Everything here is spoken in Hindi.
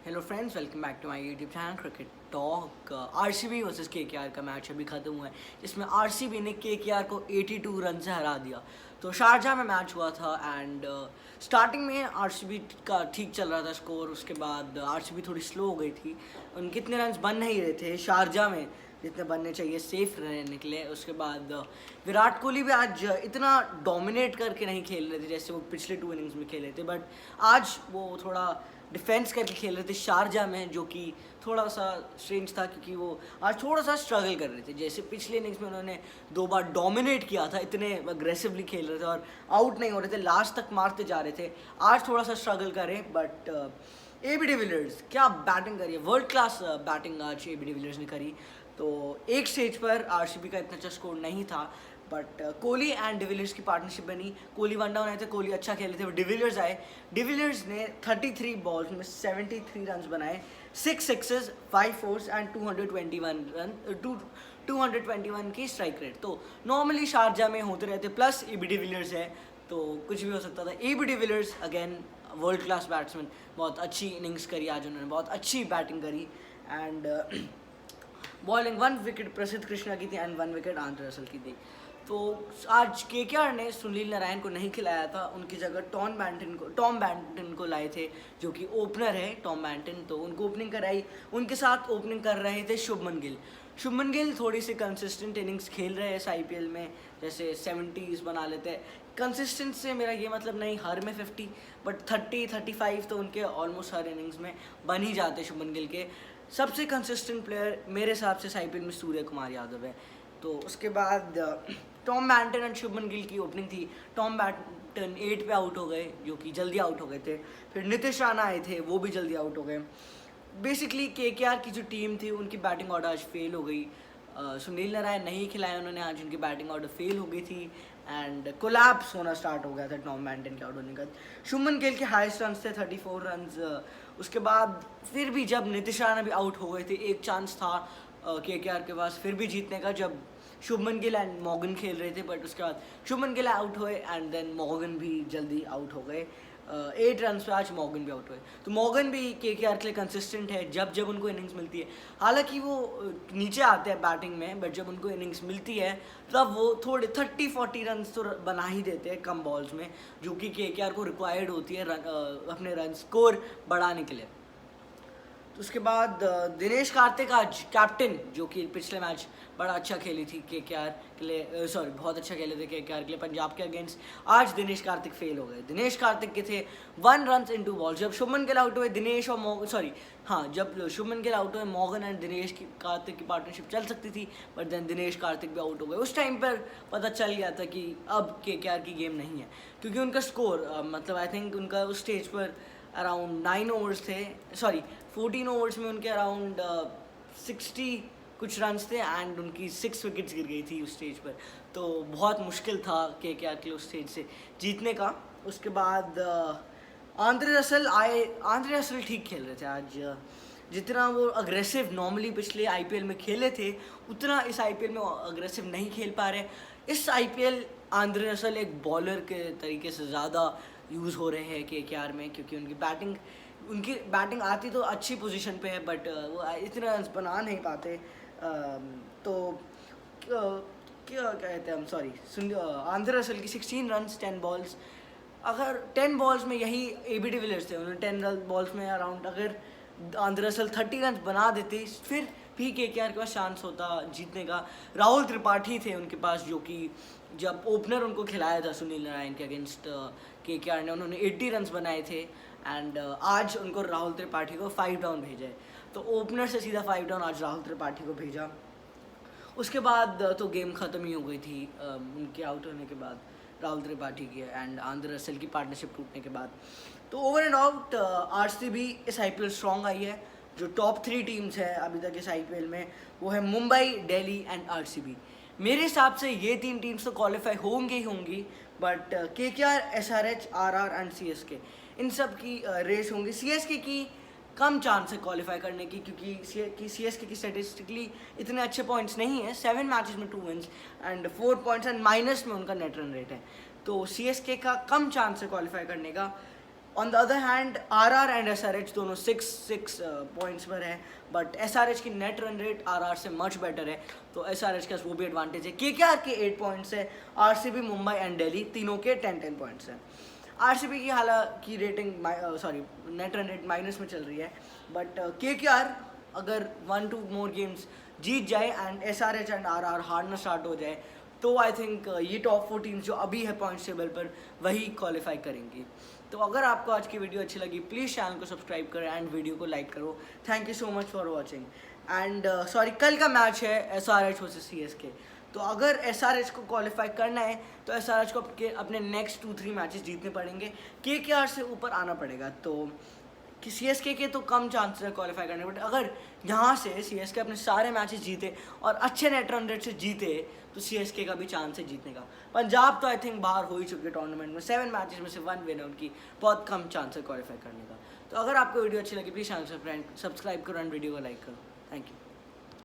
Hello friends, welcome back to my YouTube channel cricket talk. RCB versus KKR का मैच अभी ख़त्म हुआ है, जिसमें आरसीबी ने केकेआर को 82 रन से हरा दिया। तो शारजाह में मैच हुआ था एंड स्टार्टिंग में आरसीबी का ठीक चल रहा था स्कोर। उसके बाद आरसीबी थोड़ी स्लो हो गई थी, उनके इतने रन बन नहीं रहे थे शारजाह में जितने बनने चाहिए, सेफ रहे निकले। उसके बाद विराट कोहली भी आज इतना डोमिनेट करके नहीं खेल रहे थे जैसे वो पिछले 2 इनिंग्स में खेले थे, बट आज वो थोड़ा डिफेंस करके खेल रहे थे शारजाह में, जो कि थोड़ा सा स्ट्रेंज था क्योंकि वो आज थोड़ा सा स्ट्रगल कर रहे थे। जैसे पिछले इनिंग्स में उन्होंने 2 बार डोमिनेट किया था, इतने अग्रेसिवली खेल रहे थे और आउट नहीं हो रहे थे, लास्ट तक मारते जा रहे थे। आज थोड़ा सा स्ट्रगल करें, बट एबी डिविलियर्स क्या बैटिंग करी है, वर्ल्ड क्लास बैटिंग आज एबी डिविलियर्स ने करी। तो एक स्टेज पर आरसीबी का इतना अच्छा स्कोर नहीं था, बट कोहली एंड डिविलियर्स की पार्टनरशिप बनी। कोहली 1 डाउन आए थे, कोहली अच्छा खेले थे, डिविलियर्स आए। डिविलियर्स ने 33 बॉल्स में 73 रन बनाए, 6 सिक्सेस, 5 फोर्स एंड 221 की स्ट्राइक रेट। तो नॉर्मली शारजाह में होते रहते, प्लस एबी डिविलियर्स है तो कुछ भी हो सकता था। AB de Villiers again world class batsman, बहुत अच्छी इनिंग्स करी आज उन्होंने, बहुत अच्छी बैटिंग करी एंड बॉलिंग 1 विकेट प्रसिद्ध कृष्णा की थी एंड 1 विकेट आंद्रे रसल की थी। तो आज केकेआर ने सुनील नारायण को नहीं खिलाया था, उनकी जगह टॉम बैंटन को लाए थे, जो कि ओपनर है टॉम बैंटन। तो उनको ओपनिंग कराई, उनके साथ ओपनिंग कर रहे थे शुभमन गिल। शुभमन गिल थोड़ी सी कंसिस्टेंट इनिंग्स खेल रहे हैं इस आईपीएल में, जैसे 70s बना लेते हैं। कंसिस्टेंट से मेरा ये मतलब नहीं हर में 50, बट 30-35 तो उनके ऑलमोस्ट हर इनिंग्स में बन ही जाते शुभमन गिल के। सबसे कंसिस्टेंट प्लेयर मेरे हिसाब से इस आईपीएल में सूर्य कुमार यादव है। तो उसके बाद Tom Banton and Shubman Gill की ओपनिंग थी। टॉम बैंटन 8 पे आउट हो गए, जो कि जल्दी आउट हो गए थे। फिर नीतीश राणा आए थे, वो भी जल्दी आउट हो गए। बेसिकली केकेआर की जो टीम थी उनकी बैटिंग ऑर्डर आज फेल हो गई। सुनील नारायण नहीं खिलाए उन्होंने, आज उनकी बैटिंग ऑर्डर फेल हो गई थी एंड कोलैप्स होना स्टार्ट हो गया था टॉम बैंटन के आउट होने का। शुभमन गिल के हाईएस्ट रन थे 34 रन। उसके बाद फिर भी जब नीतीश राणा भी आउट हो गए थे, एक चांस था केकेआर के पास फिर भी जीतने का, जब शुभमन गिल एंड मॉर्गन खेल रहे थे। बट उसके बाद शुभमन गिल आउट हुए एंड देन मॉर्गन भी जल्दी आउट हो गए। 8 रन पे आज मॉर्गन भी आउट हुए। तो मॉर्गन भी केकेआर के लिए कंसिस्टेंट है जब जब उनको इनिंग्स मिलती है। हालांकि वो नीचे आते हैं बैटिंग में, बट जब उनको इनिंग्स मिलती है तब वो थोड़े 30-40 रन तो बना ही देते हैं कम बॉल्स में, जो कि केकेआर को रिक्वायर्ड होती है अपने रन स्कोर बढ़ाने के लिए। तो उसके बाद दिनेश कार्तिक आज कैप्टन, जो कि पिछले मैच बड़ा अच्छा खेली थी केकेआर के लिए, सॉरी बहुत अच्छा खेले थे केकेआर के लिए पंजाब के अगेंस्ट। आज दिनेश कार्तिक फेल हो गए। दिनेश कार्तिक के थे 1 रन इन 2 बॉल्स। जब शुभमन गिल आउट हुए दिनेश और जब शुभमन गिल आउट हुए मॉर्गन एंड कार्तिक की पार्टनरशिप चल सकती थी, बट देन दिनेश कार्तिक भी आउट हो गए। उस टाइम पर पता चल गया था कि अब केकेआर की गेम नहीं है, क्योंकि उनका स्कोर मतलब आई थिंक उनका उस स्टेज पर अराउंड 9 ओवर्स थे, 14 ओवर्स में उनके अराउंड 60 कुछ रन्स थे एंड उनकी 6 विकेट्स गिर गई थी उस स्टेज पर। तो बहुत मुश्किल था केकेआर के लिए उस स्टेज से जीतने का। उसके बाद आंद्रे रसल ठीक खेल रहे थे आज। जितना वो अग्रेसिव नॉर्मली पिछले आईपीएल में खेले थे, उतना इस आईपीएल में अग्रेसिव नहीं खेल पा रहे। इस आईपीएल आंद्रे रसल एक बॉलर के तरीके से ज़्यादा यूज़ हो रहे हैं केकेआर में, क्योंकि उनकी बैटिंग आती तो अच्छी पोजीशन पे है, बट वो इतने रन बना नहीं पाते। तो क्या कहते हैं हम, आंद्रे रसल की 16 रन 10 बॉल्स। अगर 10 बॉल्स में यही एबी डिविलियर्स थे, उन्होंने 10 बॉल्स में अराउंड अगर आंद्रे रसल 30 रन बना देते, फिर भी केकेआर के पास चांस होता जीतने का। राहुल त्रिपाठी थे उनके पास, जो कि जब ओपनर उनको खिलाया था सुनील नारायण के अगेंस्ट केकेआर ने, उन्होंने 80 रन बनाए थे एंड आज उनको राहुल त्रिपाठी को 5 डाउन भेजा है। तो ओपनर से सीधा 5 डाउन आज राहुल त्रिपाठी को भेजा। उसके बाद तो गेम ख़त्म ही हो गई थी उनके आउट होने के बाद, राहुल त्रिपाठी की एंड आंद्रे रसल की पार्टनरशिप टूटने के बाद। तो ओवर एंड आउट आरसीबी इस आईपीएल स्ट्रॉन्ग आई है। जो टॉप 3 टीम्स है अभी तक इस आईपीएल में, वो है मुंबई, दिल्ली एंड आरसीबी। मेरे हिसाब से ये 3 टीम्स तो क्वालिफाई होंगी ही होंगी, but KKR, SRH, RR and CSK, इन सब की रेस होंगी। सीएसके की कम चांस है क्वालिफाई करने की, क्योंकि सीएसके की स्टेटिस्टिकली इतने अच्छे पॉइंट्स नहीं है। 7 मैचेस में 2 wins and 4 points and minus में उनका नेट रन रेट है। तो सीएसके का कम चांस है क्वालिफाई करने का। On the other hand RR and SRH दोनों 6 पॉइंट्स पर है, बट SRH की नेट रन रेट RR से मच बेटर है, तो SRH का वो भी एडवांटेज है। KKR के 8 पॉइंट्स है, RCB, मुंबई एंड दिल्ली तीनों के 10 पॉइंट्स हैं। RCB की हालांकि rating net run rate minus में चल रही है, बट KKR अगर 1-2 मोर गेम्स जीत जाए एंड SRH एंड RR हारना स्टार्ट हो जाए तो आई थिंक ये टॉप 4 टीम्स जो अभी है पॉइंट्स टेबल पर वही क्वालिफाई करेंगी। तो अगर आपको आज की वीडियो अच्छी लगी प्लीज़ चैनल को सब्सक्राइब करो एंड वीडियो को लाइक करो। Thank you so much for watching. And कल का मैच है SRH वर्सेस CSK, तो अगर SRH को क्वालिफाई करना है तो SRH को अपने नेक्स्ट 2-3 मैचेस जीतने पड़ेंगे, KKR से ऊपर आना पड़ेगा। तो कि CSK के तो कम चांसेस है क्वालिफाई करने, बट अगर यहाँ से CSK अपने सारे मैचेस जीते और अच्छे नेट रन रेट से जीते तो CSK का भी चांस है जीतने का। पंजाब तो आई थिंक बाहर हो ही चुके टूर्नामेंट में, 7 मैचेस में से 1 विन है उनकी, बहुत कम चांस है क्वालिफाई करने का। तो अगर आपको वीडियो अच्छी लगी प्लीज़ चैनल से सब्सक्राइब करो एंड वीडियो को लाइक करो। Thank you.